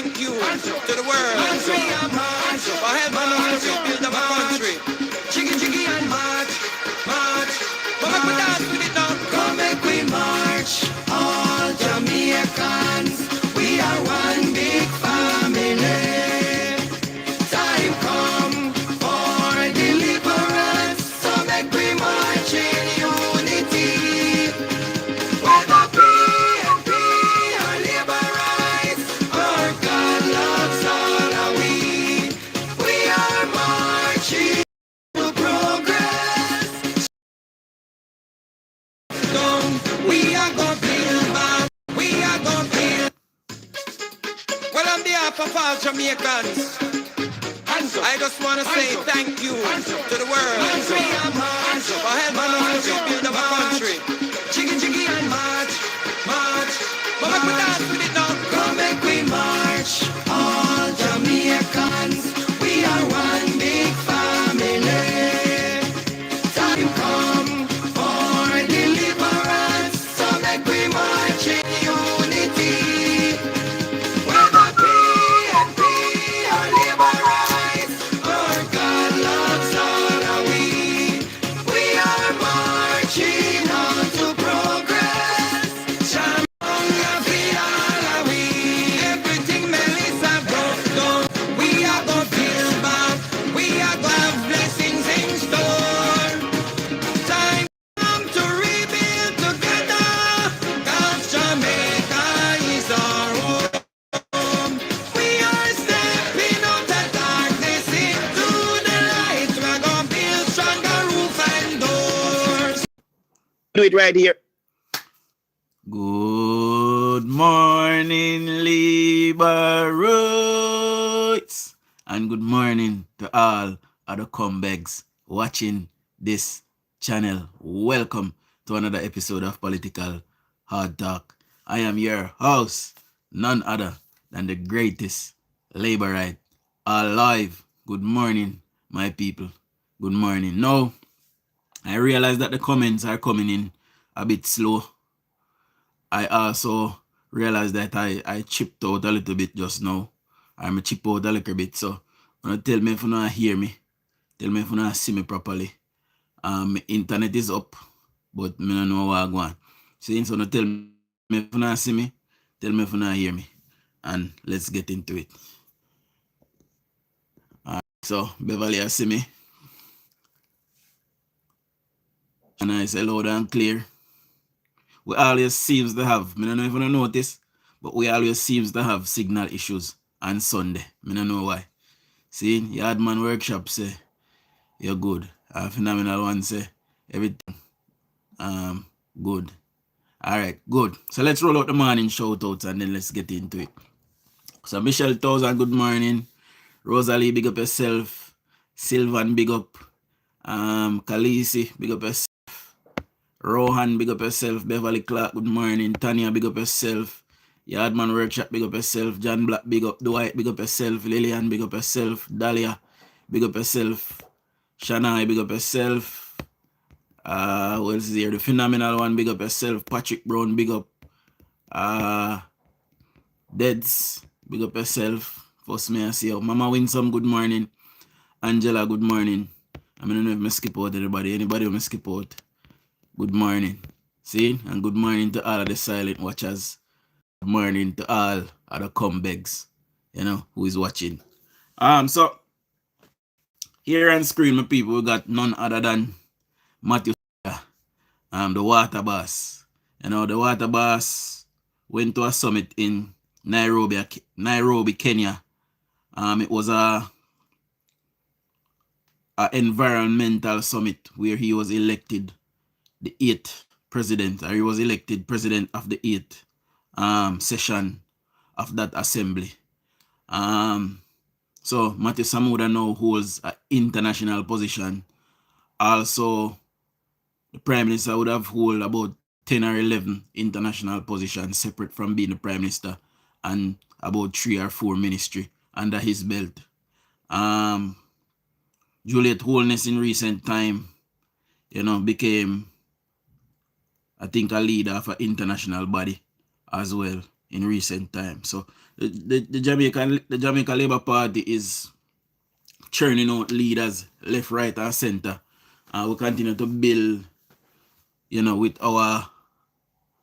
thank you to the world for helping us to rebuild our country. Jiggy jiggy and march, march. But make we dance with it now. Come make we march, all Jamaicans. We are one big family. Time come for deliverance, so make we march in unity. Whether PNP or Labour rights, our God loves all of we. We are marching to progress. We are gonna build back. We are gonna build. Well, on behalf of all Jamaicans, I just want to say thank you to the world for helping us to rebuild our country. Jiggy jiggy and march, march. But make we dance with it now. Come make we march, all Jamaicans. We are one big family. Time come for deliverance, so make we march in unity. Whether PNP or Labour rights, our God loves all of we. We are marching on to progress. Shamanga feel all of we. Everything Melissa done. We are gonna feel back. We are gonna have blessings in store. Time come to rebuild together. 'Cause Jamaica is our home. We are stepping out of darkness into the light. We're gonna build stronger roof and doors. Do it right here. Good morning, Liberites, and good morning to all other comebacks watching this channel. Welcome to another episode of Political Hard Talk. I am your host, none other than the greatest Laborite alive. Good morning, my people. Good morning. Now, I realize that the comments are coming in a bit slow. I also realized that I chipped out a little bit just now. I'm chip out a little bit. So tell me if you not hear me. Tell me if you not see me properly. Internet is up, but I don't know what I'm going. So tell me if you not see me. Tell me if you not hear me. And let's get into it. So Beverly, I see me. And I say loud and clear. We always seems to have, I don't know if you notice, but we always seems to have signal issues on Sunday. I don't know why. See, Yardman Workshop say, you're good. Phenomenal One say, everything good. Alright, good. So let's roll out the morning shout outs and then let's get into it. So Michelle Thousand, good morning. Rosalie, big up yourself. Sylvan, big up. Khaleesi, big up yourself. Rohan, big up yourself. Beverly Clark, good morning. Tanya, big up yourself. Yardman Workshop, big up yourself. John Black, big up. Dwight, big up yourself. Lillian, big up yourself. Dahlia, big up yourself. Shania, big up yourself. Who else is here? The Phenomenal One, big up yourself. Patrick Brown, big up. Deads, big up yourself. First may I see you. Mama Winsome, good morning. Angela, good morning. I don't know if I skip out anybody. Anybody who skip out? Good morning. See? And good morning to all of the silent watchers. Good morning to all other comebacks, who is watching. So here on screen, my people, we got none other than Matthew, the water boss. The water boss went to a summit in Nairobi, Kenya. It was a environmental summit where he was elected the 8th president, or he was elected president of the 8th session of that assembly. So Matthew Samuda now holds an international position. Also, the Prime Minister would have held about 10 or 11 international positions separate from being the Prime Minister, and about 3 or 4 ministry under his belt. Juliet Holness in recent time, became, I think, a leader of an international body as well in recent time. So the Jamaica Labour Party is churning out leaders left, right, and center. And we continue to build, with our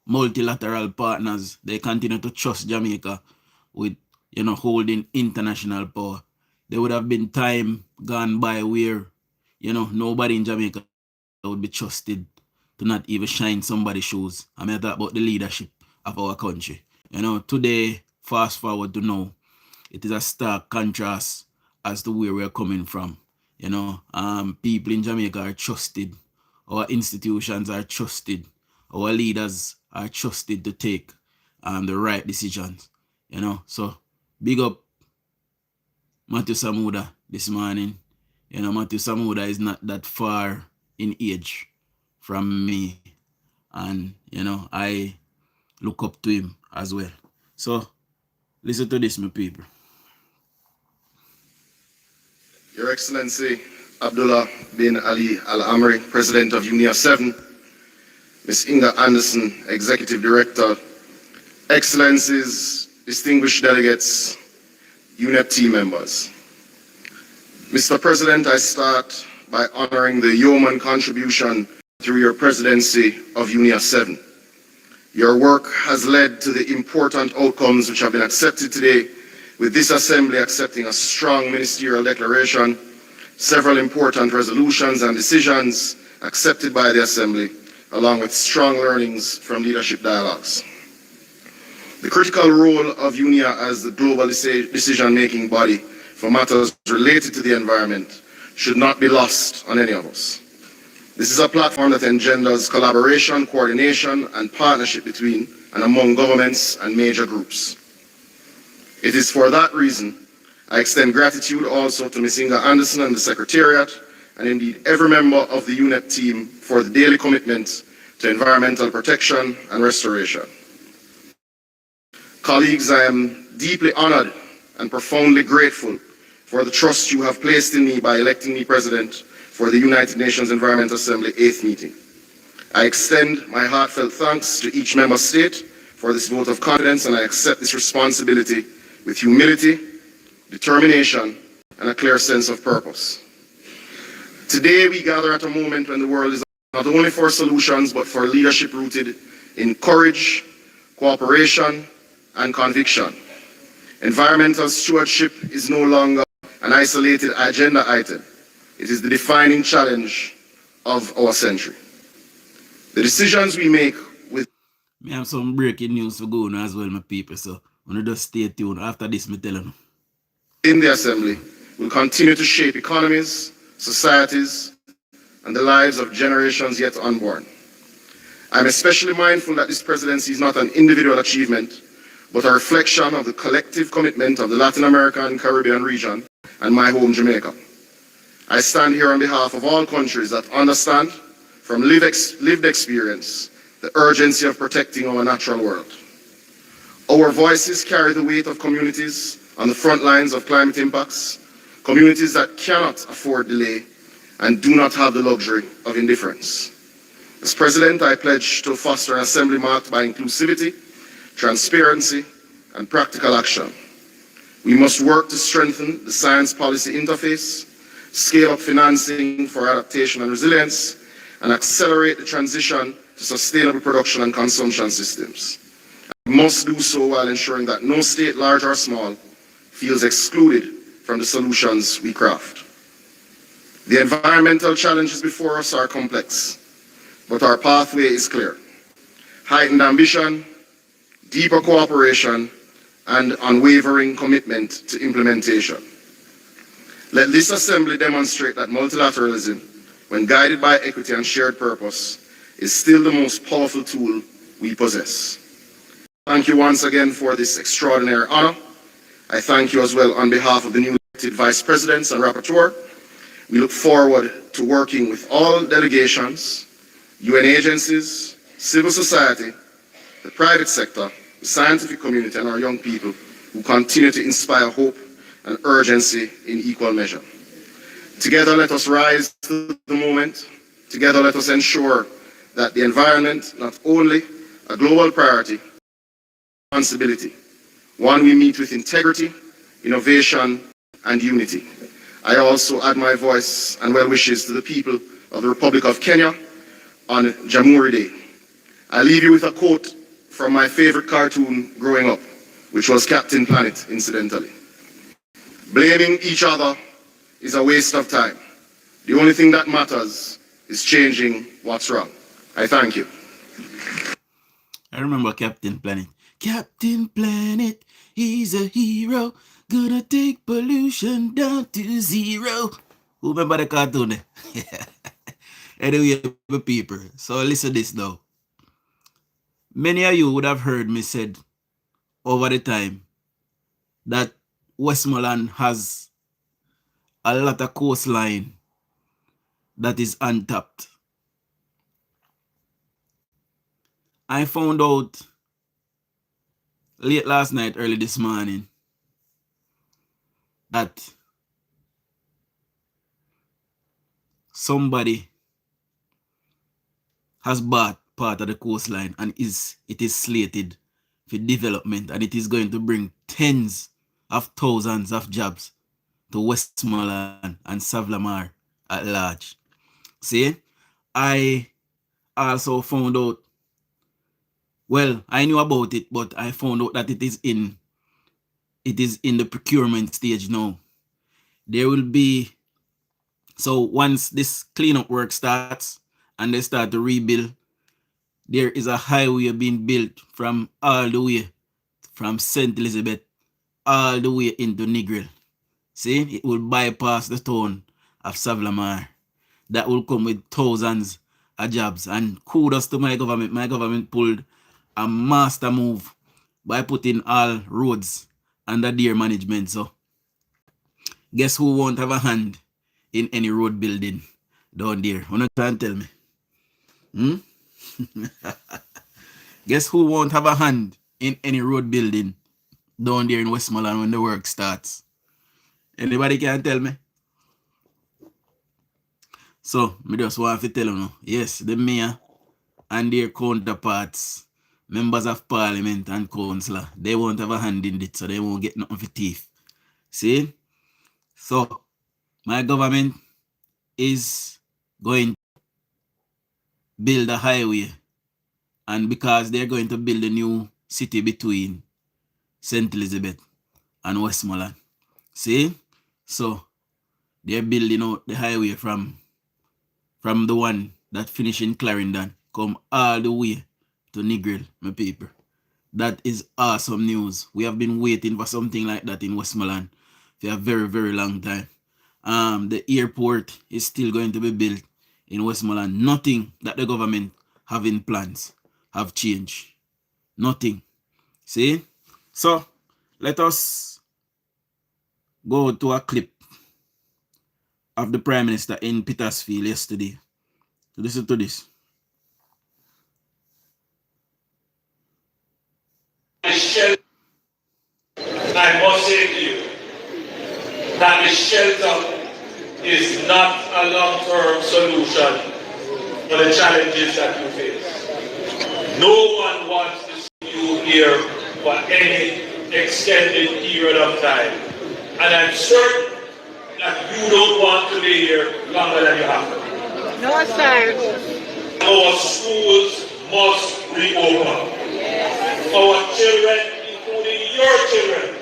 multilateral partners. They continue to trust Jamaica with, holding international power. There would have been time gone by where, nobody in Jamaica would be trusted to not even shine somebody's shoes. I mean, I talk about the leadership of our country. Today, fast forward to now, it is a stark contrast as to where we're coming from. People in Jamaica are trusted. Our institutions are trusted. Our leaders are trusted to take the right decisions. So big up Matthew Samuda this morning. Matthew Samuda is not that far in age from me. And, I look up to him as well. So listen to this, my people. Your Excellency, Abdullah bin Ali Al-Amri, President of UNIA 7, Ms. Inga Anderson, Executive Director, Excellencies, distinguished delegates, UNEP team members. Mr. President, I start by honoring the yeoman contribution through your presidency of UNIA 7. Your work has led to the important outcomes which have been accepted today, with this Assembly accepting a strong ministerial declaration, several important resolutions and decisions accepted by the Assembly, along with strong learnings from leadership dialogues. The critical role of UNIA as the global decision-making body for matters related to the environment should not be lost on any of us. This is a platform that engenders collaboration, coordination, and partnership between and among governments and major groups. It is for that reason I extend gratitude also to Ms. Inga Anderson and the Secretariat, and indeed every member of the UNEP team for the daily commitment to environmental protection and restoration. Colleagues, I am deeply honored and profoundly grateful for the trust you have placed in me by electing me President for the United Nations Environment Assembly 8th meeting. I extend my heartfelt thanks to each member state for this vote of confidence, and I accept this responsibility with humility, determination, and a clear sense of purpose. Today we gather at a moment when the world is not only for solutions, but for leadership rooted in courage, cooperation, and conviction. Environmental stewardship is no longer an isolated agenda item. It is the defining challenge of our century. The decisions we make with... Me have some breaking news to go on as well, my people, so I'm going to just stay tuned. After this, me tell them. In the Assembly will continue to shape economies, societies, and the lives of generations yet unborn. I'm especially mindful that this presidency is not an individual achievement, but a reflection of the collective commitment of the Latin American and Caribbean region and my home, Jamaica. I stand here on behalf of all countries that understand, from lived experience, the urgency of protecting our natural world. Our voices carry the weight of communities on the front lines of climate impacts, communities that cannot afford delay and do not have the luxury of indifference. As President, I pledge to foster an assembly marked by inclusivity, transparency, and practical action. We must work to strengthen the science policy interface, scale up financing for adaptation and resilience, and accelerate the transition to sustainable production and consumption systems. We must do so while ensuring that no state, large or small, feels excluded from the solutions we craft. The environmental challenges before us are complex, but our pathway is clear. Heightened ambition, deeper cooperation, and unwavering commitment to implementation. Let this Assembly demonstrate that multilateralism, when guided by equity and shared purpose, is still the most powerful tool we possess. Thank you once again for this extraordinary honor. I thank you as well on behalf of the newly elected Vice Presidents and Rapporteur. We look forward to working with all delegations, UN agencies, civil society, the private sector, the scientific community, and our young people who continue to inspire hope and urgency in equal measure. Together, let us rise to the moment. Together, let us ensure that the environment, not only a global priority, responsibility, one we meet with integrity, innovation, and unity. I also add my voice and well wishes to the people of the Republic of Kenya on Jamhuri Day. I leave you with a quote from my favorite cartoon growing up, which was Captain Planet, incidentally. Blaming each other is a waste of time. The only thing that matters is changing what's wrong. I thank you. I remember Captain Planet. Captain Planet, he's a hero. Gonna take pollution down to zero. Who remember the cartoon? Anyway, people. So listen this now. Many of you would have heard me said over the time that Westmoreland has a lot of coastline that is untapped. I found out late last night, early this morning, that somebody has bought part of the coastline and it is slated for development, and it is going to bring tens of thousands of jobs to Westmoreland and Savlamar at large. See, I also found out, well, I knew about it, but I found out that it is in the procurement stage now. There will be, so once this cleanup work starts and they start to rebuild, there is a highway being built from all the way from St. Elizabeth all the way into Negril. See, it will bypass the town of Savlamar. That will come with thousands of jobs. And kudos to my government. My government pulled a master move by putting all roads under their management. So guess who won't have a hand in any road building down there? You know what tell me? Guess who won't have a hand in any road building down there in Westmoreland when the work starts? Anybody can tell me? So, I just want to tell you, yes, the mayor and their counterparts, members of parliament and councillor, they won't have a hand in it, so they won't get nothing for teeth. See? So, my government is going to build a highway, and because they're going to build a new city between St. Elizabeth and Westmoreland. See? So, they're building out the highway from the one that finished in Clarendon, come all the way to Negril, my people. That is awesome news. We have been waiting for something like that in Westmoreland for a very, very long time. The airport is still going to be built in Westmoreland. Nothing that the government have in plans have changed. Nothing. See? So, let us go to a clip of the Prime Minister in Petersfield yesterday. So listen to this. I must say to you that the shelter is not a long-term solution for the challenges that you face. No one wants to see you here for any extended period of time. And I'm certain that you don't want to be here longer than you have to. No, sir. Our schools must reopen. Our children, including your children,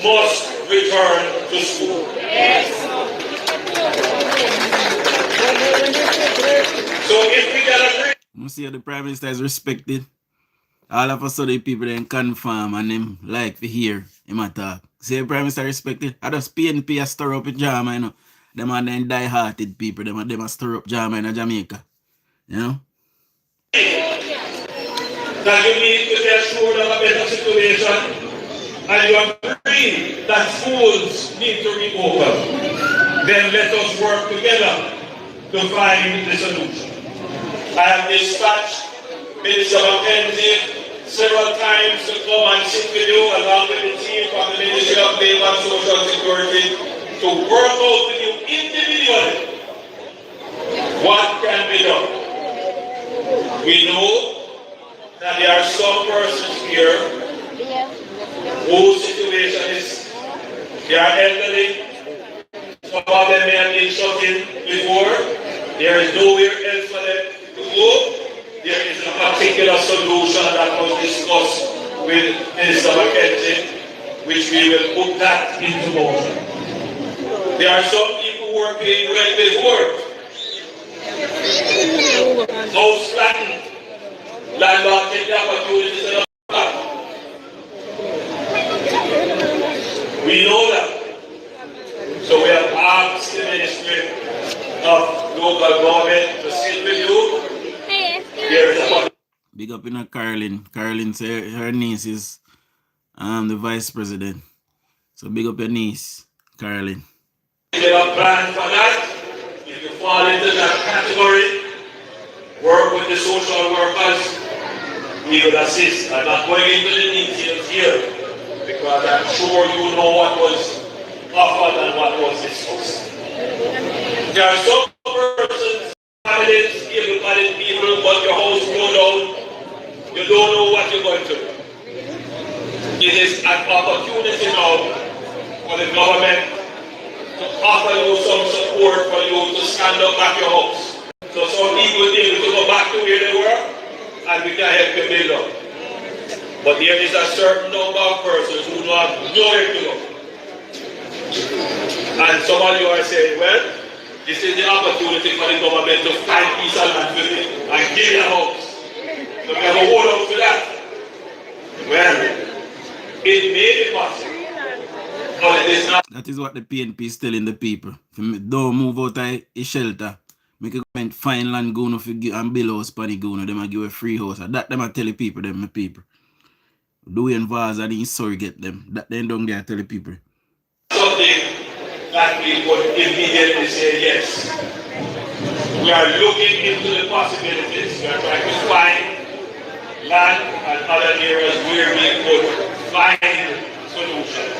must return to school. So if we can agree. You see how the Prime Minister is respected. All of a sudden people then confirm and them like to hear him talk. See the Prime Minister respected. I just PNP a stir up in drama, you know. Them are then die-hearted people. Them are stir up drama in Jamaica. You know? That you need to be assured of a better situation, and you agree that schools need to reopen, then let us work together to find the solution. I have dispatched Minister Mackenzie several times to come and sit with you along with the team from the Ministry of Labour and Social Security to work out with you individually what can be done. We know that there are some persons here whose situation is they are elderly. Some of them may have been shut in before. There is nowhere else for them to go. There is a particular solution that was discussed with Minister McKenzie, which we will put that into motion. There are some people who are being well before. House flattened. Landlord take the opportunity to look back. We know that. So we have asked the Ministry of Local Government to sit with you. There is a Big up in a Carolyn. Carolyn say her niece is the vice president. So big up your niece, Carolyn. Get a plan for that. If you fall into that category, work with the social workers, we will assist. I'm not going into the details here because I'm sure you know what was offered and what was discussed. There are some persons, families, able-bodied people, but your house go down. You don't know what you're going to do. It is an opportunity now for the government to offer you some support for you to stand up at your house. So some people will be able to go back to where they were and we can help you build up. But there is a certain number of persons who do not have nowhere to go. And some of you are saying, well, this is the opportunity for the government to find peace and land with it and give you a house. So we have to hold on to that. Well, it may be possible, but it is not. That is what the PNP is telling the people. If you don't move out of a shelter, make a government find land go and build house for the go, them a give a free house. That them a tell the people, them the people. Doing vase and the surrogate them. That they don't get tell the people. Something that we could immediately say yes. We are looking into the possibilities. We are trying to find land and other areas where we could find solutions.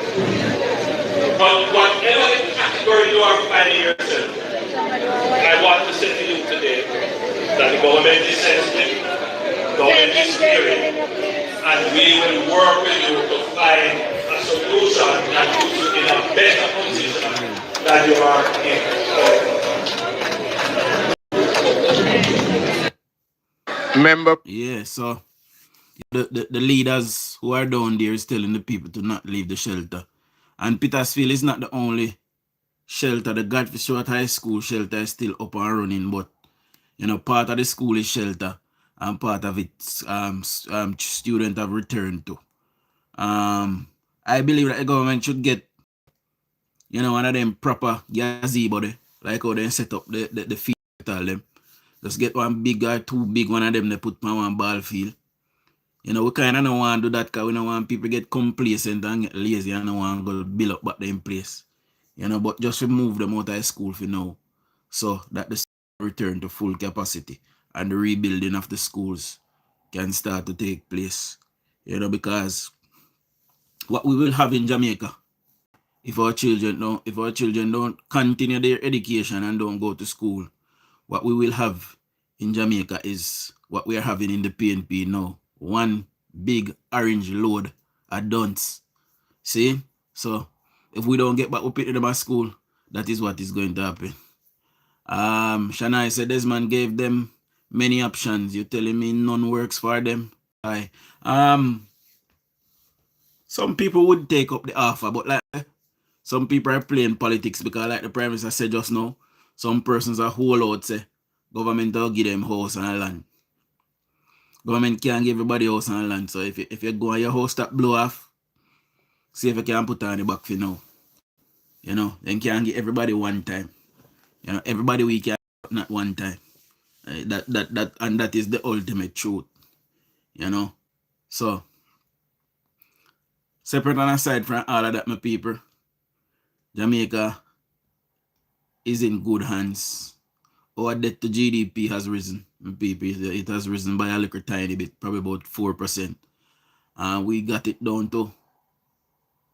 But whatever the category you are finding yourself, I want to say to you today that the government is sensitive, government is hearing, and we will work with you to find a solution that puts you in a better position than you are in. Member. Yeah, so the leaders who are down there is telling the people to not leave the shelter. And Petersfield is not the only shelter. The Godfrey Stewart High School shelter is still up and running, but part of the school is shelter and part of it students have returned to. I believe that the government should get one of them proper gazebo there, like how they set up the field all them. Just get one big or two big one of them they put on one ball field. We kind of don't want to do that because we don't want people get complacent and get lazy and don't want to go build up back them place. But just remove them out of school for now so that the return to full capacity and the rebuilding of the schools can start to take place. Because what we will have in Jamaica, if our children don't continue their education and don't go to school, what we will have in Jamaica is what we are having in the PNP now. One big orange load of dunce. See? So if we don't get back up into them at school, that is what is going to happen. Shania said Desmond gave them many options. You're telling me none works for them? Some people would take up the offer, but like some people are playing politics because like the Prime Minister said just now, some persons are hold out say government will give them house and land. Government can't give everybody house and land. So if you go on your house that blow off, see if you can put on the back for now. Then can't give everybody one time. Everybody we can not one time. That is the ultimate truth. So separate and aside from all of that, my people, Jamaica is in good hands. Our debt to GDP has risen, my people. It has risen by a little tiny bit, probably about 4%. We got it down to,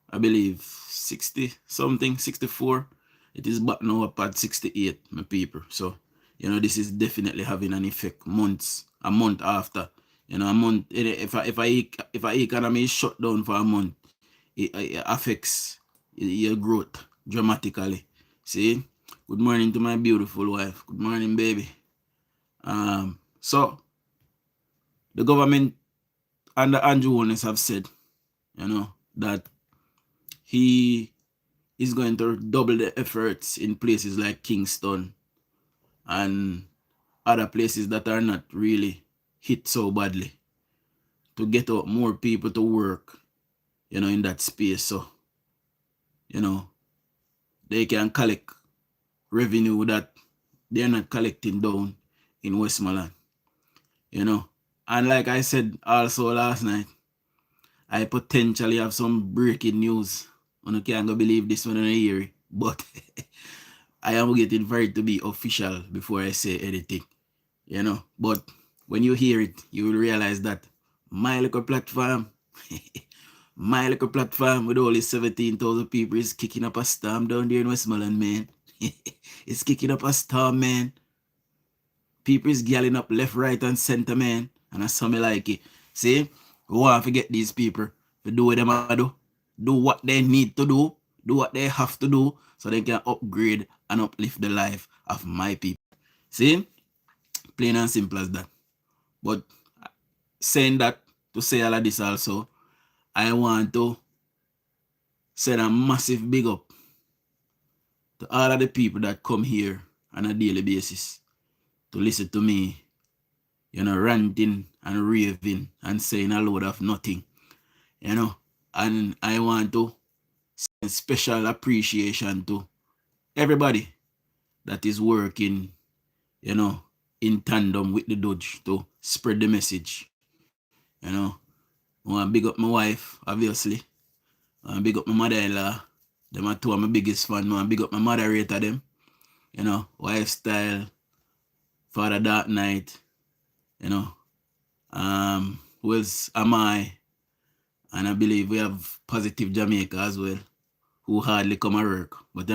I believe, 60 something, 64. It is back now up at 68, my people. So, this is definitely having an effect a month after. A month, if our economy is shut down for a month, it affects your growth dramatically. See? Good morning to my beautiful wife. Good morning, baby. So the government and the Andrew Holness have said, that he is going to double the efforts in places like Kingston and other places that are not really hit so badly to get out more people to work, in that space. So, they can collect revenue that they're not collecting down in Westmoreland, And like I said also last night, I potentially have some breaking news. You can't go believe this one in a year, but I am getting for it to be official before I say anything, But when you hear it, you will realize that my little platform, my little platform with only 17,000 people is kicking up a storm down there in Westmoreland, man. It's kicking up a storm, man. People is galling up left, right, and center, man. And that's something like it. See, we want to get these people to do what they do what they need to do what they have to do, so they can upgrade and uplift the life of my people. See? Plain and simple as that. But saying that, to say all of this also, I want to send a massive big up to all of the people that come here on a daily basis to listen to me, ranting and raving and saying a load of nothing, and I want to send special appreciation to everybody that is working, in tandem with the Dodge to spread the message, I want to big up my wife, obviously. I want to big up my mother-in-law. Them are two of my biggest fans. I want to big up my moderator, them. Wife Style, Father Dark Knight, who else am I? And I believe we have Positive Jamaica as well, who hardly come at work. But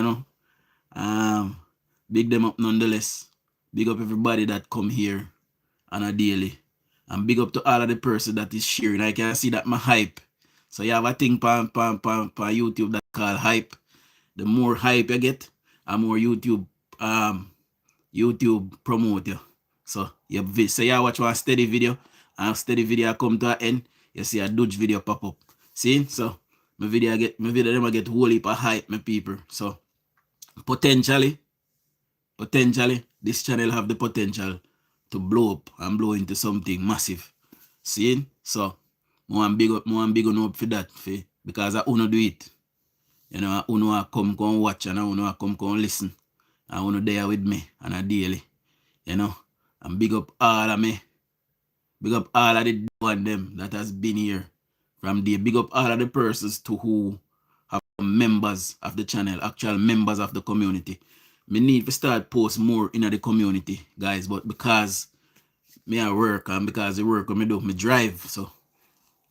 big them up nonetheless. Big up everybody that come here on a daily. And big up to all of the person that is sharing. I can see that my hype. So you have a thing on YouTube that called hype. The more hype you get, the more YouTube promote you. So you watch one steady video, and steady video come to an end, you see a Dutch video pop up. See? So my video get whole heap of hype, my people. So potentially, this channel have the potential to blow up and blow into something massive. See? So I want big up for that, because I wanna do it. I wanna come watch, and I wanna come listen. I wanna there with me on a daily. And big up all of me. Big up all of the one them that has been here from there. Big up all of the persons to who have members of the channel, actual members of the community. Me need to start post more in the community, guys, but because me I work, and because the work me do, me drive, so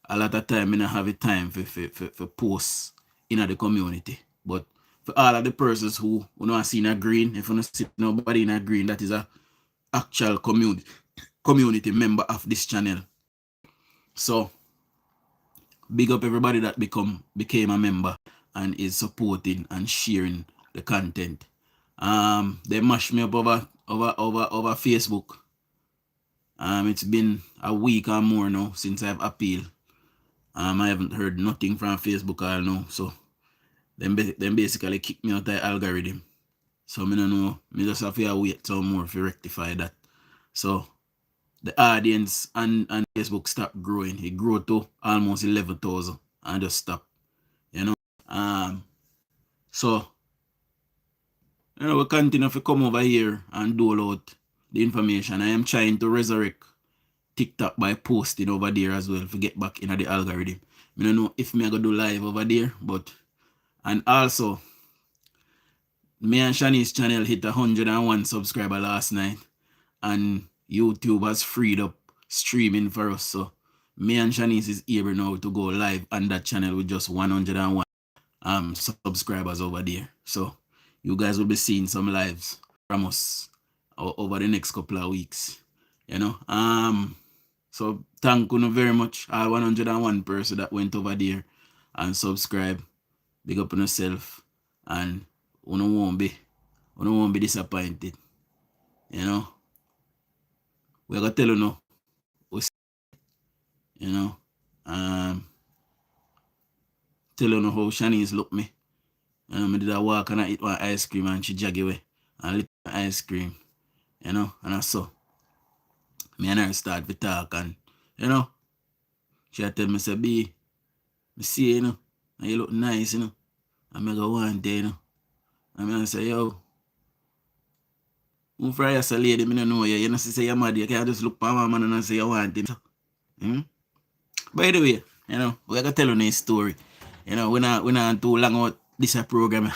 a lot of time I don't have the time for post in the community. But for all of the persons who not see in a green, if you don't see nobody in a green, that is a actual community member of this channel. So big up everybody that became a member and is supporting and sharing the content. They mashed me up over Facebook. It's been a week or more now since I've appealed. I haven't heard nothing from Facebook all now. So them basically kicked me out of the algorithm. So I don't know. I just have to wait some more to rectify that. So the audience and Facebook stopped growing. It grew to almost 11,000 and just stopped. So we continue to come over here and dole out the information. I am trying to resurrect TikTok by posting over there as well to get back in the algorithm. I don't know if I'm going to do live over there, and also me and Shanice's channel hit 101 subscribers last night, and YouTube has freed up streaming for us. So me and Shanice is able now to go live on that channel with just 101 subscribers over there. So you guys will be seeing some lives from us over the next couple of weeks. So thank you very much, all 101 person that went over there and subscribe. Big up on yourself, and you won't be disappointed. You know, we're gonna tell you now. You know, tell you know how Shanice look me. You know, me did I walk and I eat one ice cream and she jag away and lick ice cream. You know, and I saw me and her start to talk, and you know, she tell me say, B, me see you know, and you look nice, you know. And I go one day, you know. And I say, yo, who fry as a lady, me don't know you. You know, say you're mad, you can't just look for my man and say you want him. By the way, you know, we're gonna tell you a story. You know, we're not too long out this program.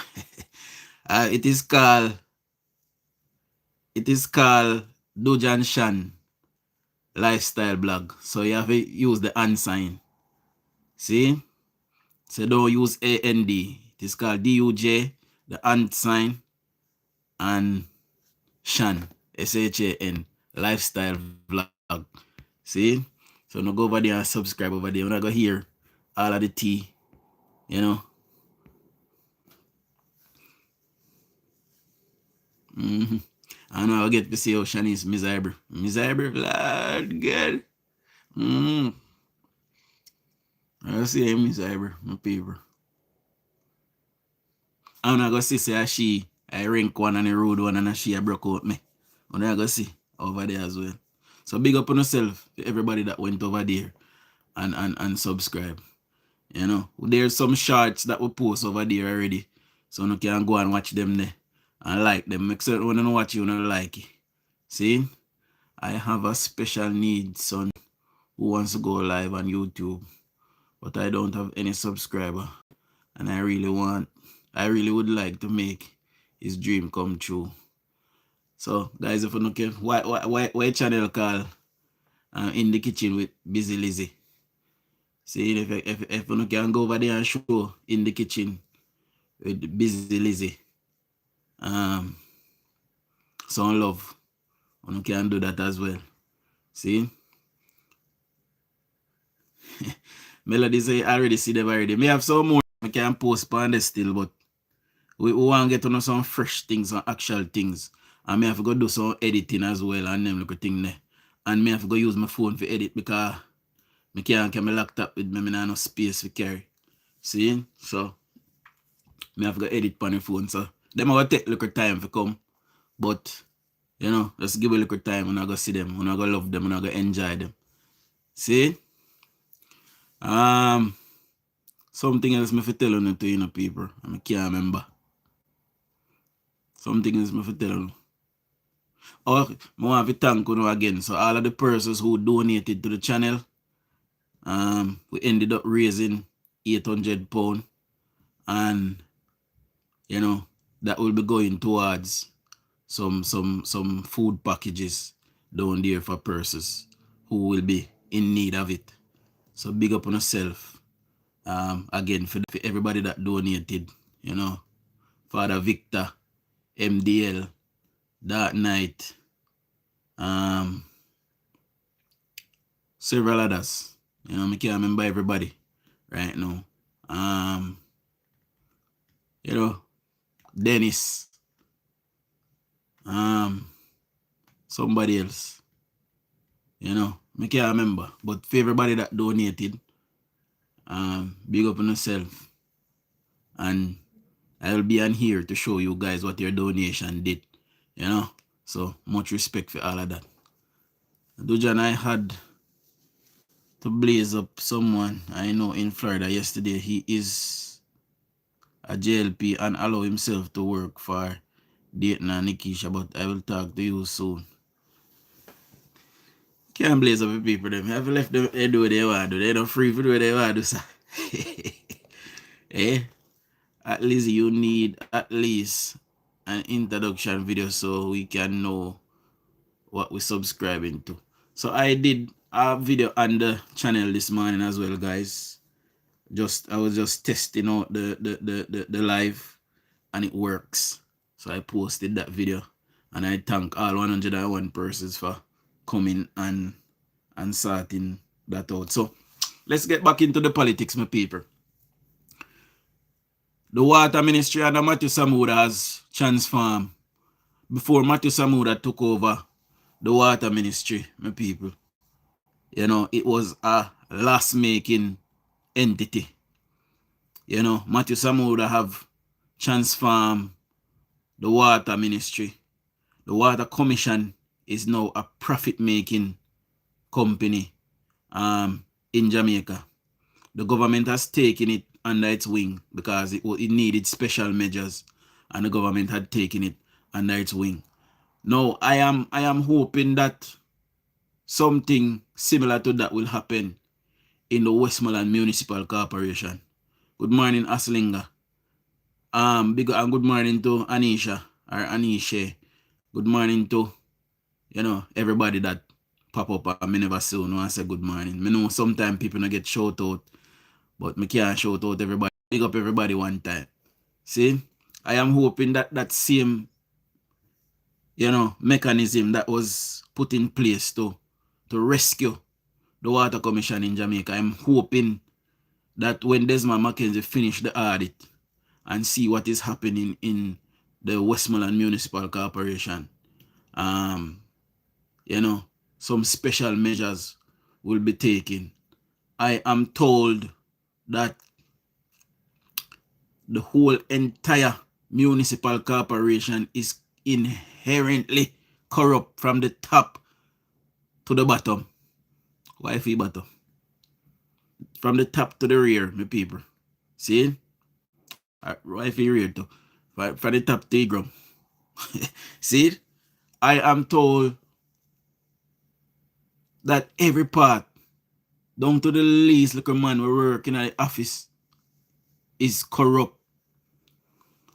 It is called DUJON'S lifestyle blog. So you have to use the and sign. See? So don't use AND. It is called DUJ, the and sign, and Shan, SHAN, lifestyle vlog. See? So now go over there and subscribe over there. When I go hear all of the tea, you know. I know I'll get to see how Shanice miserable. Miserable, Lord God. I'll see him miserable, my people. I'm not gonna see I rank one and a road one and she broke out me. I'm not gonna see over there as well. So big up on yourself, everybody that went over there and subscribe. You know, there's some shorts that we post over there already. So you can go and watch them there and like them. Make sure when you watch you don't like it. See? I have a special needs son who wants to go live on YouTube, but I don't have any subscriber. And I really would like to make his dream come true. So guys, if you don't care, why channel call In the Kitchen with Busy Lizzie? See, if you can go over there and show In the Kitchen with Busy Lizzie, some love, you can do that as well. See? Melody say I already see them already. Me have some more I can post on this still, but we want to get to know some fresh things and actual things. And me have to go do some editing as well and them little thing there. And me have to go use my phone for edit because I can't carry my laptop with me. I don't have no space to carry. See? So I have to go edit on the phone. So them are going to take a little time to come. But, you know, just give a little time and I go see them. And I go love them and I go enjoy them. See? Something else me for tell you to, you know, people. I can't remember. Something else me for tell you. Oh, I want to thank you again. So all of the persons who donated to the channel, we ended up raising £800, and you know that will be going towards some food packages down there for persons who will be in need of it. So big up on yourself. Again for everybody that donated, you know, Father Victor, MDL, Dark Knight, several others. You know, I can't remember everybody right now. You know, Dennis, somebody else. You know, I can't remember. But for everybody that donated, big up on yourself. And I will be on here to show you guys what your donation did. You know, so much respect for all of that. Dujan, I had to blaze up someone I know in Florida yesterday. He is a JLP and allow himself to work for Dayton and Nikisha, but I will talk to you soon. Can't blaze up with people them. Have left them they do what they want to do. They don't free for do what they want to do, sir. Eh? At least you need at least an introduction video so we can know what we're subscribing to. So I did a video on the channel this morning as well, guys. I was just testing out the live, and it works. So I posted that video, and I thank all 101 persons for coming and sorting that out. So let's get back into the politics, my people. The water ministry under Matthew Samuda has transformed. Before Matthew Samuda took over the water ministry, my people, you know, it was a loss-making entity. You know, Matthew Samuda have transformed the water ministry. The water commission is now a profit-making company in Jamaica. The government has taken it under its wing because it needed special measures, and the government had taken it under its wing. Now, I am hoping that something similar to that will happen in the Westmoreland Municipal Corporation. Good morning, Aslinga. Good morning to Anisha or Anisha. Good morning to, you know, everybody that pop up and me never see no and say good morning. Me know sometimes people don't get shout out, but me can't shout out everybody. Big up everybody one time. See, I am hoping that that same, you know, mechanism that was put in place to rescue the Water Commission in Jamaica, I'm hoping that when Desmond Mackenzie finish the audit and see what is happening in the Westmoreland Municipal Corporation, you know, some special measures will be taken. I am told that the whole entire municipal corporation is inherently corrupt from the top to the bottom. Why fee bottom? From the top to the rear, my people. See? Why fee rear too? From the top to the ground. See? I am told that every part, down to the least little man we work in the office, is corrupt.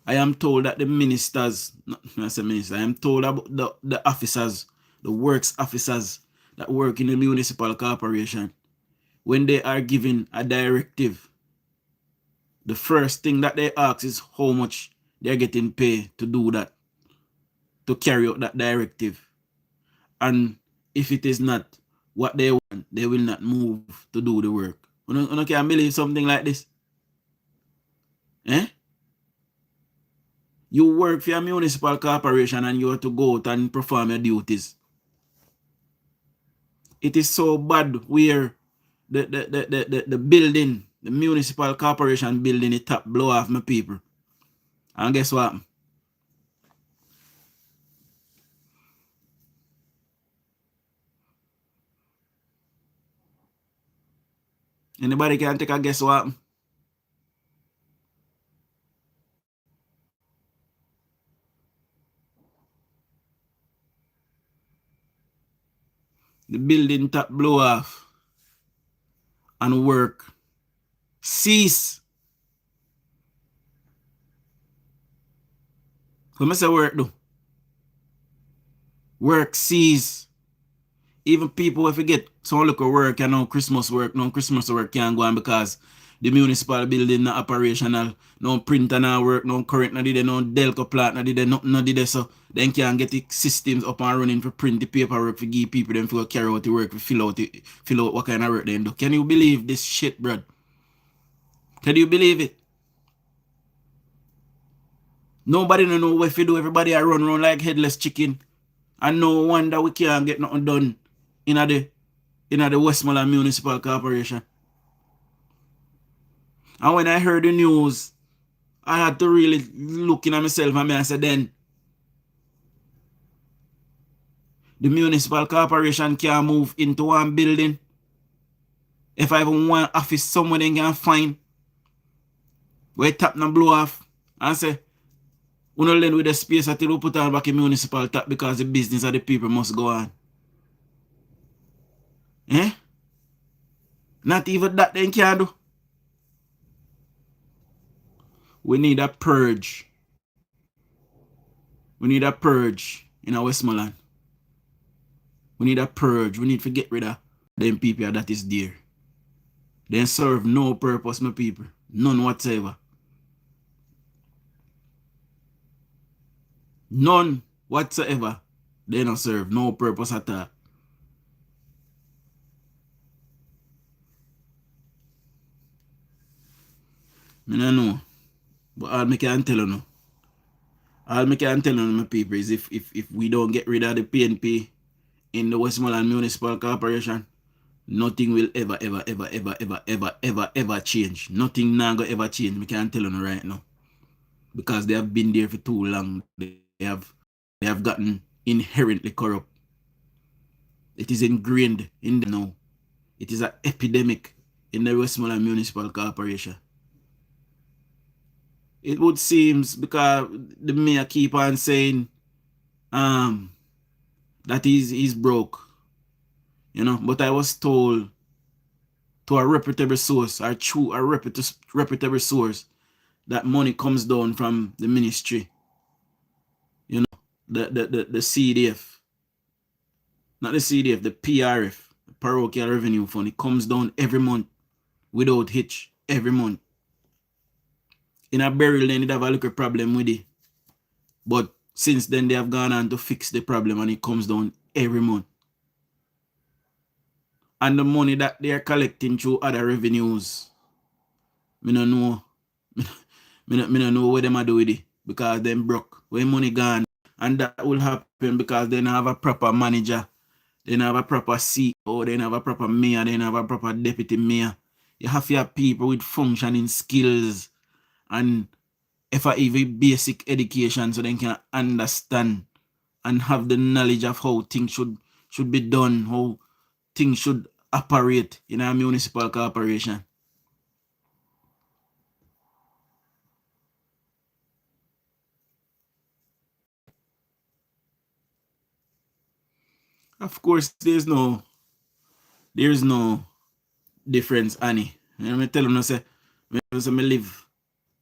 I am told that the ministers, not I say minister, I am told about the officers, the works officers that work in the municipal corporation, when they are given a directive, the first thing that they ask is how much they're getting paid to do that, to carry out that directive. And if it is not what they want, they will not move to do the work. You can't believe something like this? Eh? You work for a municipal corporation and you have to go out and perform your duties. It is so bad where the building, the municipal corporation building, it top blow off my people. And guess what? Anybody can take a guess what? The building top blow off and work cease. Come say work do. Work cease. Even people if you get some look at work and no Christmas work can't go on because the municipal building not operational, no printer not work, no current not did, no Delco plant not did, nothing not did, so then can't get the systems up and running for print the paperwork for give people them for carry out the work, for fill out what kind of work they do. Can you believe this shit, bro? Can you believe it? Nobody don't know what to do. Everybody I run around like headless chicken. And no wonder we can't get nothing done in the Westmoreland Municipal Corporation. And when I heard the news, I had to really look in at myself and I said, then the municipal corporation can't move into one building. If I even want office, someone they can find where tap and blow off and say, we don't lend with the space until we put on back a municipal tap because the business of the people must go on. Eh? Not even that they can do. We need a purge. We need a purge in our Westmoreland. We need a purge. We need to get rid of them people that is there. They serve no purpose, my people. None whatsoever. None whatsoever. They don't serve no purpose at all. I don't know. But all me can tell you, my people, is if we don't get rid of the PNP in the Westmoreland Municipal Corporation, nothing will ever change. Nothing now go ever change. Me can tell you right now. Because they have been there for too long. They have gotten inherently corrupt. It is ingrained in them now. It is an epidemic in the Westmoreland Municipal Corporation. It would seem, because the mayor keep on saying that he's broke. But I was told to a reputable source, or through a reputable source, that money comes down from the ministry. The CDF. Not the CDF, the PRF, the Parochial Revenue Fund. It comes down every month without hitch, every month. In a burial, they have a little problem with it. But since then, they have gone on to fix the problem, and it comes down every month. And the money that they are collecting through other revenues, I don't know. I don't know what them are do with it, because them broke. When money gone, and that will happen because they don't have a proper manager. They don't have a proper CEO, they don't have a proper mayor, they don't have a proper deputy mayor. You have to have people with functioning skills and even basic education, so they can understand and have the knowledge of how things should be done, how things should operate in a municipal corporation. Of course, there's no difference, Annie. I tell you, say, I live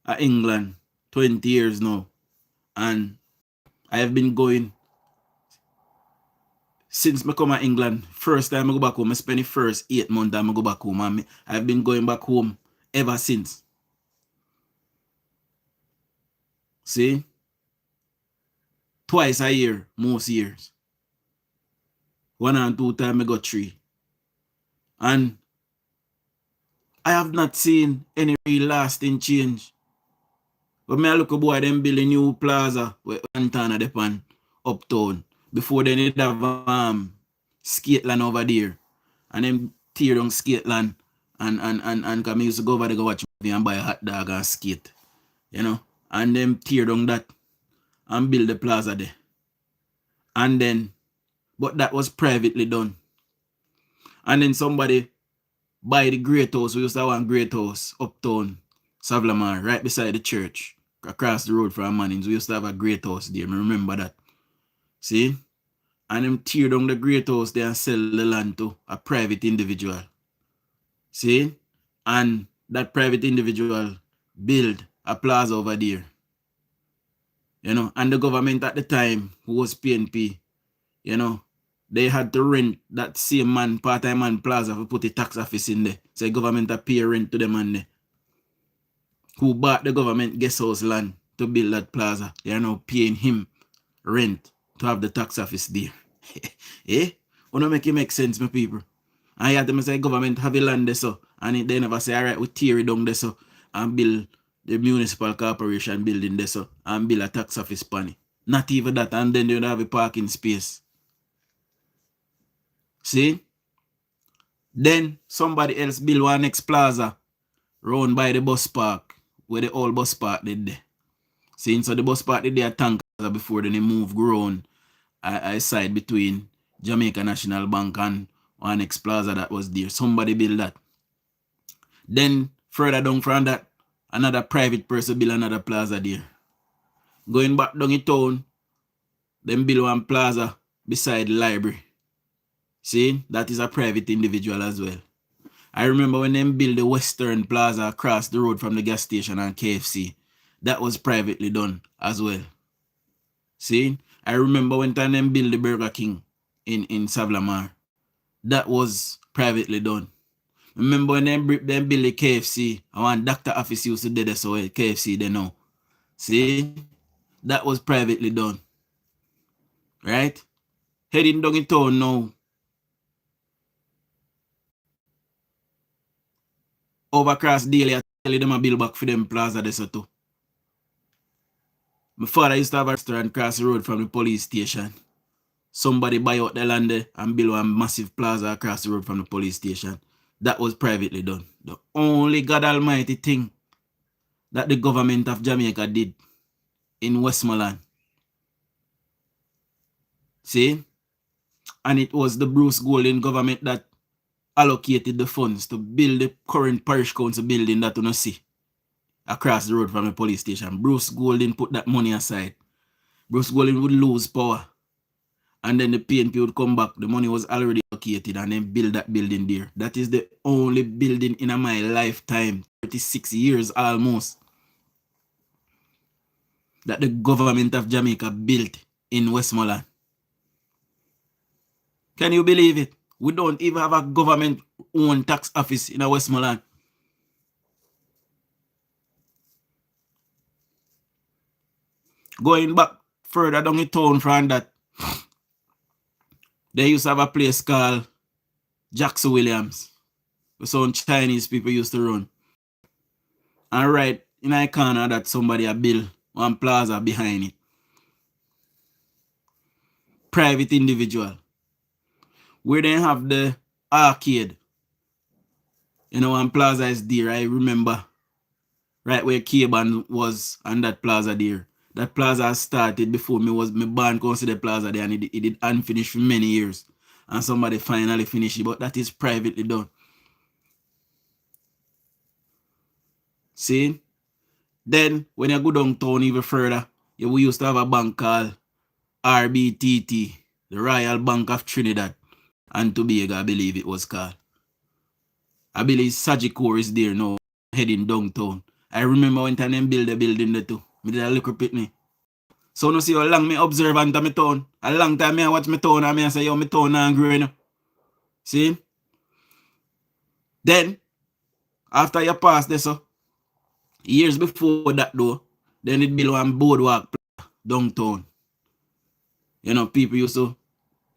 in England 20 years now, and I have been going since I come to England. First time I go back home, I spend the first 8 months I go back home, and I've been going back home ever since. See? Twice a year, most years. 1 and 2 times I got 3. And I have not seen any real lasting change. But me look at boy, them build a new plaza where Antana depend uptown. Before they need have skate land over there. And them tear down skate land and come used to go over there go watch movie and buy a hot dog and skate. And them tear down that and build the plaza there. And then, but that was privately done. And then somebody buy the great house. We used to have one great house uptown, Savlamar, right beside the church, across the road from Mannings. We used to have a great house there. I remember that. See? And them tear down the great house there and sell the land to a private individual. See? And that private individual build a plaza over there. And the government at the time, who was PNP, they had to rent that same man, part-time man plaza to put the tax office in there. So the government had pay rent to the man there. Who bought the government guest house land to build that plaza. They are now paying him rent to have the tax office there. Eh? Wanna make it make sense, my people? And you have them say government have a land there so, and they never say, all right, we tear it down there so and build the municipal corporation building there so and build a tax office pan. Not even that, and then they don't have a parking space. See? Then somebody else build one next plaza round by the bus park, where the old bus park did there. See, so the bus park did there tank before then they move ground I side between Jamaica National Bank and one next plaza that was there. Somebody build that. Then further down from that, another private person build another plaza there. Going back down in town, them build one plaza beside the library. See, that is a private individual as well. I remember when them build the Western Plaza across the road from the gas station and KFC. That was privately done as well. See, I remember when them build the Burger King in Savlamar. That was privately done. Remember when them build the KFC, and one doctor office used to do this, so KFC they know. See, that was privately done. Right? Heading down in town now. Over across daily, I tell you them a build back for them plaza there so too. My father used to have a restaurant across the road from the police station. Somebody buy out the land there and build one massive plaza across the road from the police station. That was privately done. The only God Almighty thing that the government of Jamaica did in Westmoreland. See? And it was the Bruce Golding government that allocated the funds to build the current parish council building that you don't see across the road from the police station. Bruce Golding put that money aside. Bruce Golding would lose power. And then the PNP would come back. The money was already allocated and then build that building there. That is the only building in my lifetime, 36 years almost, that the government of Jamaica built in Westmoreland. Can you believe it? We don't even have a government-owned tax office in Westmoreland. Going back further down the town from that, they used to have a place called Jackson Williams, where some Chinese people used to run. And right in a corner that somebody had built one plaza behind it. Private individual. Where they have the arcade. You know, one plaza is there, I remember. Right where K-Band was on that plaza there. That plaza started before my band considered plaza there, and it did unfinished for many years. And somebody finally finished it, but that is privately done. See? Then, when you go downtown even further, we used to have a bank called RBTT, the Royal Bank of Trinidad and Tobago, I believe it was called. I believe Sagicor is there now, heading downtown. I remember when time them build the building there too. Me did a little pitney. So no see how long me observe under my town. A long time I watch my town and I say, yo, my town and growing. See? Then, after you pass this, years before that though, then it built one boardwalk downtown. You know, people used to,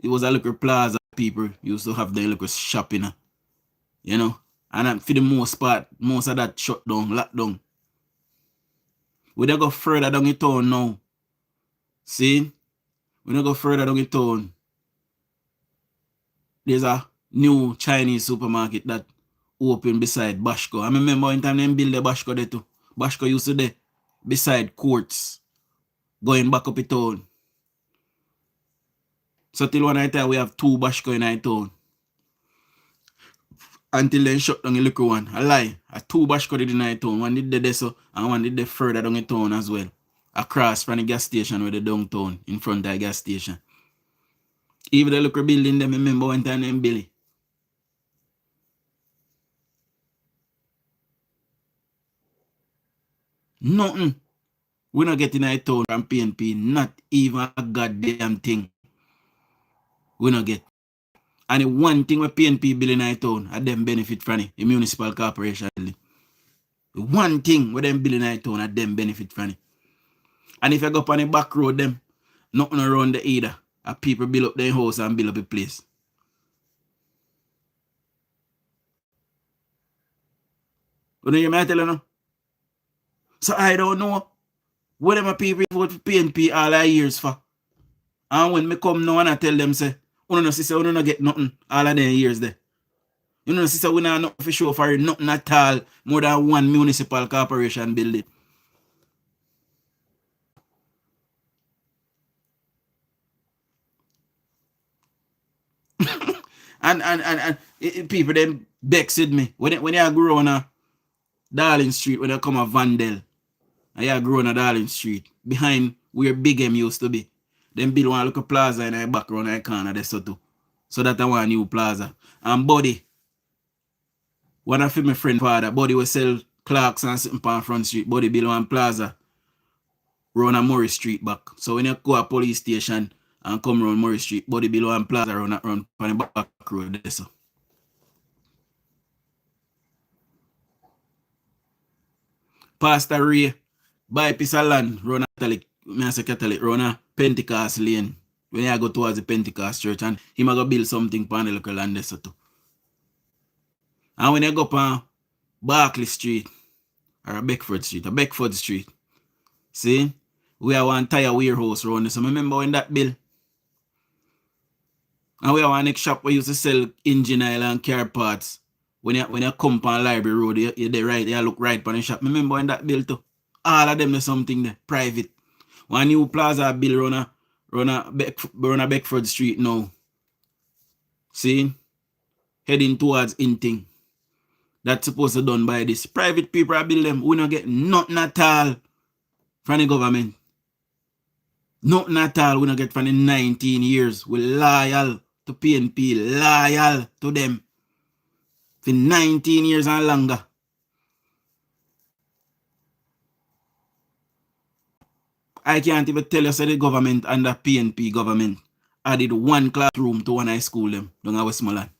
it was a little plaza, people used to have their little shopping. You know, and for the most part, most of that shut down, locked down. We don't go further down the town now. See? We don't go further down the town. There's a new Chinese supermarket that opened beside Bashko. I remember when time they built the Bashko there too. Bashko used to be beside courts, going back up the town. So till one night we have 2 Bashko in our town. Until then shut down the little one. I lie. A 2 Bashko did in our town. One did the so and one did the further down the town as well. Across from the gas station with the downtown in front of the gas station. Even the little building them, remember one time named Billy. Nothing. We not getting our town from PNP. Not even a goddamn thing. We not get. And the one thing with PNP building our town, at them benefit from it, the municipal corporation. The one thing with them building our town, at them benefit from it. And if you go up on the back road, them, nothing around there either. People build up their house and build up a place. You know what I tell you now? So I don't know what them people vote for PNP all our years for. And when me come now and I tell them, say, you know, sister, you don't get nothing all of them years there. You know, sister, we don't nothing for sure for nothing at all more than one municipal corporation building. and people them vexed me. When you grow on a Darling Street, when you come a Vandel, and you grow on a Darling Street, behind where Big M used to be. Then build one little plaza in the background in the corner there so too. So that I want a new plaza. And Buddy, one of my friend father, Buddy will sell clocks and sitting on Front Street. Buddy build one plaza round a Murray Street back. So when you go to police station and come around Murray Street, Buddy build one plaza round on the back road there so. Pastor Ray buy a piece of land round a Catholic, round a Pentecost lane. When you go towards the Pentecost church and he might go build something on the local land there so too. And when you go up on Barclay Street or a Beckford Street, see, we have one tire warehouse around this. So I remember when that bill. And we have one next shop where used to sell engine oil and car parts. When you come on Library Road, you look right on the shop. I remember when that bill too. All of them is something there, private. One new plaza bill run a Beckford Street now. See? Heading towards Inting. That's supposed to be done by this. Private people are build them. We don't get nothing at all from the government. Nothing at all we don't get from the 19 years. We're loyal to PNP, loyal to them. For 19 years and longer. I can't even tell you say the government under PNP government added one classroom to one high school them down at Westmoreland.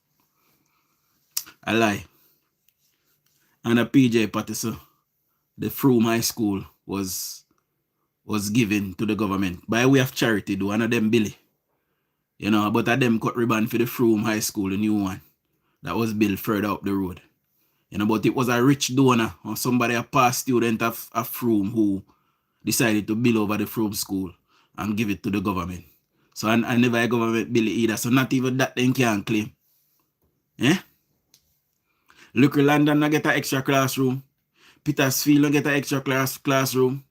I lie. Under PJ Patterson, the Froome High School was given to the government by way of charity, do one of them Billy. You know, but of them cut ribbon for the Froome High School, the new one that was built further up the road. You know, but it was a rich donor or somebody, a past student of Froome who decided to build over the Froome school and give it to the government. So I never a government bill either. So not even that they can claim. Eh? Look, London not get an extra classroom. Petersfield not get an extra classroom.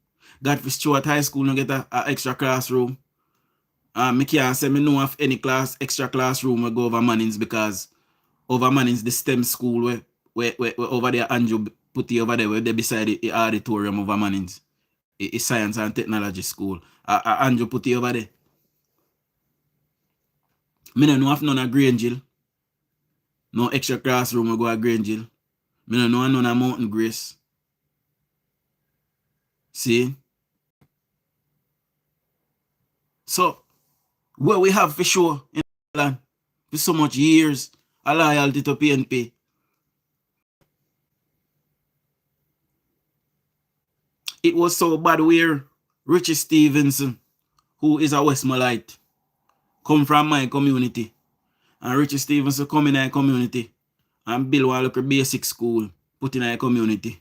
Godfrey Stewart High School not get an extra classroom. I can't say me know of any extra classroom will go over Mannings, because over Mannings the STEM school where over there Andrew put it over there where they beside the auditorium over Mannings. It's science and technology school. Andrew put it over there. Me don't know if none of Grangeville. No extra classroom will go at Grangeville. Me don't know none of Mountain Grace. See? So, what we have for sure in land for so much years, a loyalty to PNP. It was so bad where Richie Stevenson, who is a Westmorelite, come from my community. And Richie Stevenson come in our community and build one local basic school, put in our community.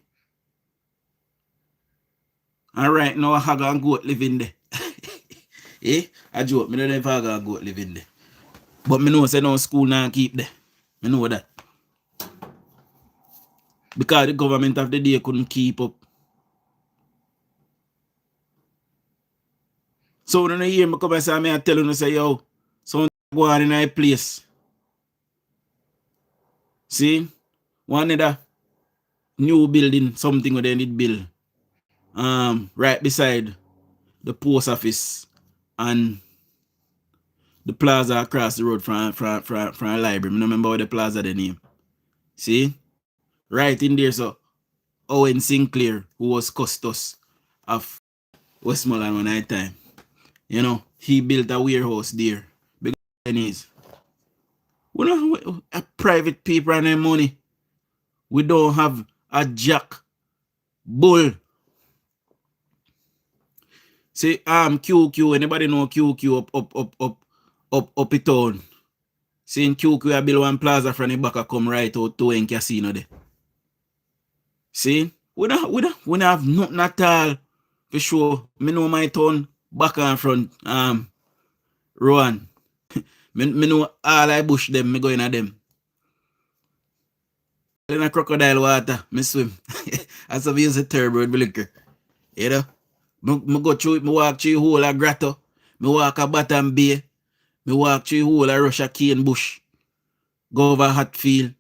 And right now, I have a goat living there. Eh? I joke, I don't know if I have a goat living there. But I know say no school now keep there. I know that. Because the government of the day couldn't keep up. So when you hear me come and say, I tell you, say, yo, someone go on in a place. See? One other new building, something where they need build. Right beside the post office and the plaza across the road from a library. I don't remember what the plaza the name. See? Right in there, so Owen Sinclair, who was Custos of Westmoreland one night time. You know, he built a warehouse there. Because we don't have a private people and their money. We don't have a jack bull. See, QQ, anybody know QQ up in town? See, in QQ, I build one plaza from the back, I come right out to in casino there. See, we don't have nothing at all for sure. Me know my town back and front, Rowan. me know all I bush them, me go in at them. In a crocodile water, me swim. As I use a turbird liquor. You know? Me go through it, me walk through the whole of Grotto, me walk a Bottom Bay, me walk through the whole of Russia Cane Bush, go over Hatfield.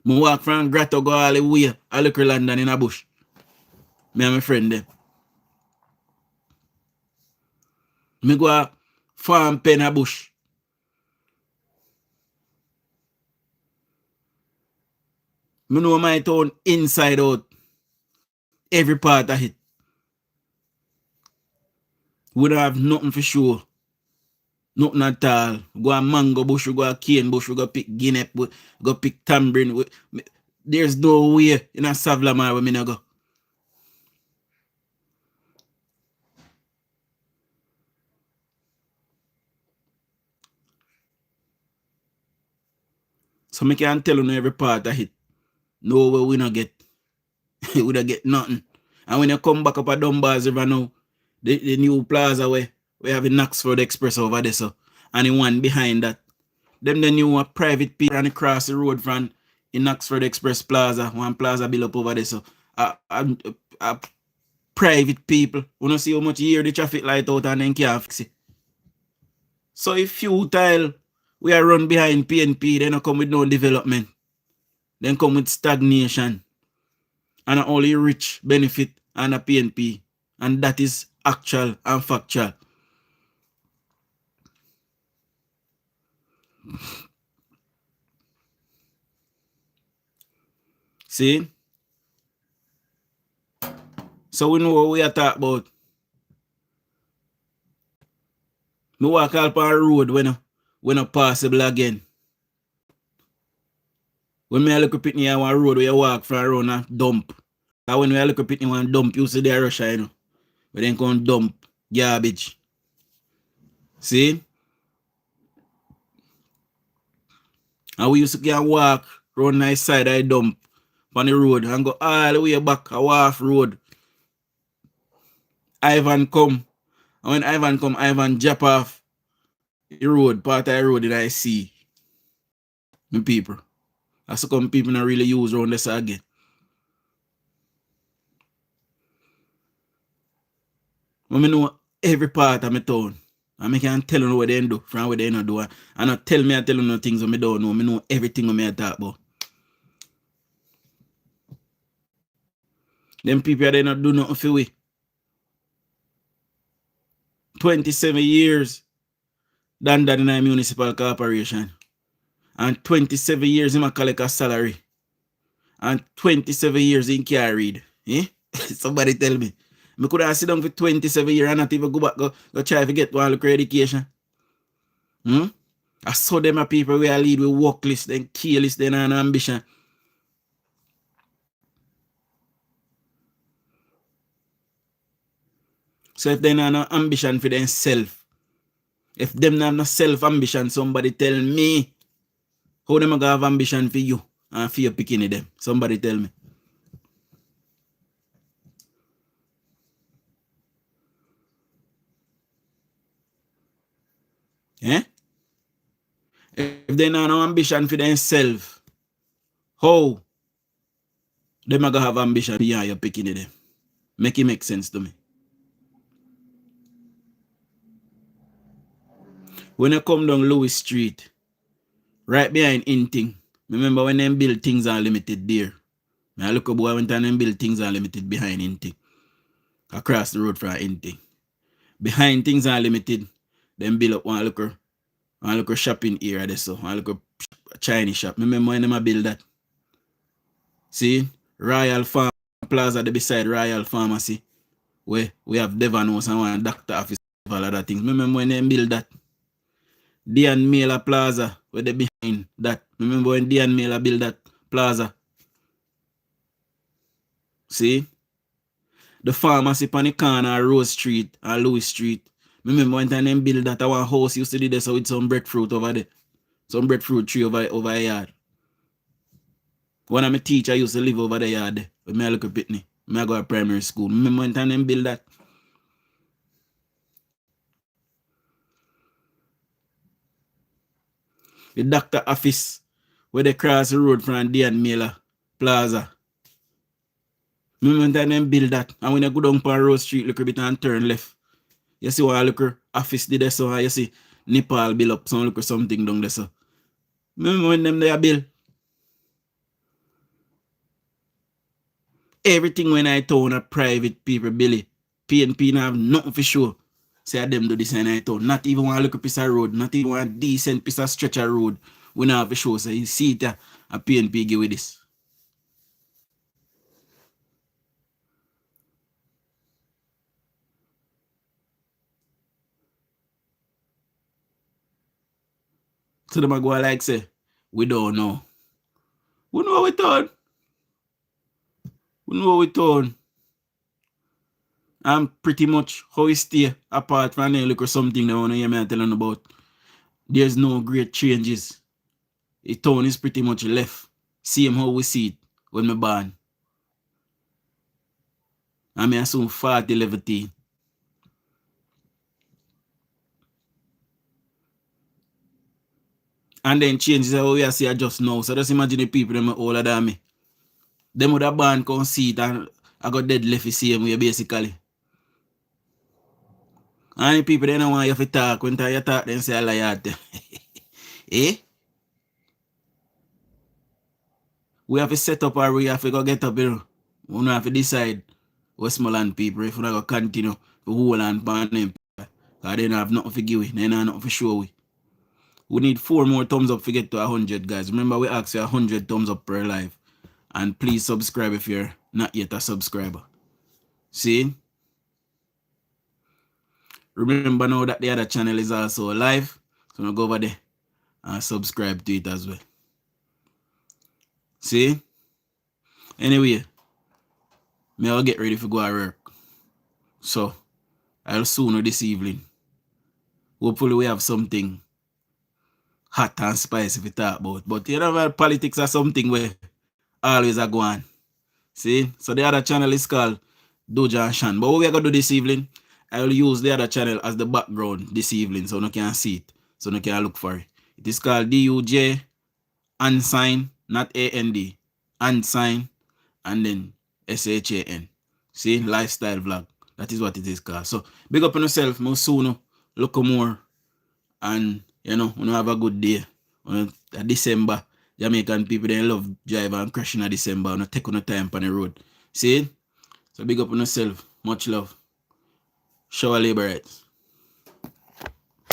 Me walk from Grotto, go all the way, I look London in a bush. Me and my friend them. Me go a farm pen a bush. Me know my town inside out. Every part of it. We don't have nothing for sure. Nothing at all. Go a mango bush, we go a cane bush, we go pick guinea, we go pick tambourine. There's no way in a Savlamar where me no go. So me can tell you every part of it. No way we not get. We don't get nothing. And when you come back up at Dunbar's River now, the new plaza where we have the Knoxford Express over there, so, and the one behind that. Them the new private people and across the road from in Knoxford Express Plaza, one plaza built up over there, so private people. We don't see how much year the traffic light out and then can't fix it. So if futile, we are run behind PNP, they don't come with no development. Then come with stagnation. And only rich benefit and a PNP. And that is actual and factual. See? So we know what we are talking about. Me walk up on the road when possible again. When me look up at me on one road where you walk from around a dump. And when we look up at me one dump, you see there Russia, you know. We then come dump garbage. See? And we used to go and walk around the side of the dump on the road and go all the way back a Wharf Road. Ivan come. And when Ivan come, Ivan jump off the road, part of the road that I see. My people. That's how come people not really use around this again. But I know every part of my town. And I can tell you what they do from what they don't do. And not tell me I tell you no things that I don't know. I know everything that I talk about. Them people they not do nothing for we. 27 years done that in a municipal corporation. And 27 years in my collect a salary. And 27 years in carried. Eh? Somebody tell me. I could have sit down for 27 years and not even go back go try to get one look education. I saw them a people where I lead with work list, then key list, then an ambition. So if they don't have no ambition for themselves, if them don't have no self-ambition, somebody tell me how them gonna have ambition for you and for your picking them. Somebody tell me. Eh? If they don't have no ambition for themselves, how them gonna have ambition for you and your picking them? Make it make sense to me. When you come down Louis Street, right behind Inting, remember when them build Things Unlimited there? I look up when them build Things Unlimited behind Inting. Across the road from Inting. Behind Things Unlimited, them build up one look shopping area there, so one look a Chinese shop. Remember when them build that? See? Royal Farm Plaza there beside Royal Pharmacy. Where we have Devon House and one doctor office, all other things. Remember when them build that? Dian Mela Plaza, where they behind that. Remember when Dian Mela built that plaza? See? The pharmacy on the corner, Rose Street and Louis Street. Remember when time build that one house used to do this with some breadfruit over there. Some breadfruit tree over a yard. One of my teacher used to live over the yard there. When I look at Pitney. I go to primary school. Remember when time build that? The doctor office where they cross the road from Dian Miller Plaza. Remember when them build that? And when you go down on Rose Street, look a bit and turn left. You see what look office did there, so you see Nepal build up some look something down there. So remember when them they build? Everything when I town a private people Billy. PNP not have nothing for sure. Say them do this and I town. Not even want to look a piece of road, not even want a decent piece of stretcher road. We not have for sure. So you see it a PNP give with this. So them go like say, we don't know. We know what we done. We know what we done. And pretty much how we stay apart from there, look or something that I want to hear me telling about. There's no great changes. The town is pretty much left. Same how we see it when we born. And I assume 40 level T. And then changes how we see just now. So just imagine the people them older than me. Them would have born come see it and I got dead left the same way basically. And the people they don't want you to talk. When you talk, then say I lie at them. Eh? We have to set up or we have to go get up here. We don't have to decide Westmoreland people if we not go continue to hold on pan them. Because they don't have nothing to give we. They don't have nothing to show we. We need 4 more thumbs up to get to 100, guys. Remember, we asked you 100 thumbs up per live. And please subscribe if you're not yet a subscriber. See? Remember now that the other channel is also live. So now go over there and subscribe to it as well. See? Anyway, I'll get ready to go to work. So, I'll soon this evening. Hopefully we have something hot and spicy to talk about. But you know, politics are something where always are going. See? So the other channel is called DUJON'S. But what we're going to do this evening, I will use the other channel as the background this evening so you can see it. So you can look for it. It is called DUJ and sign, not AND. And sign and then SHAN. See? Lifestyle vlog. That is what it is called. So big up on yourself. More soon. Look more. And you know, have a good day. December. Jamaican people, they love driving and crashing in December. Not take no time on the road. See? So big up on yourself. Much love. Shower labor rights.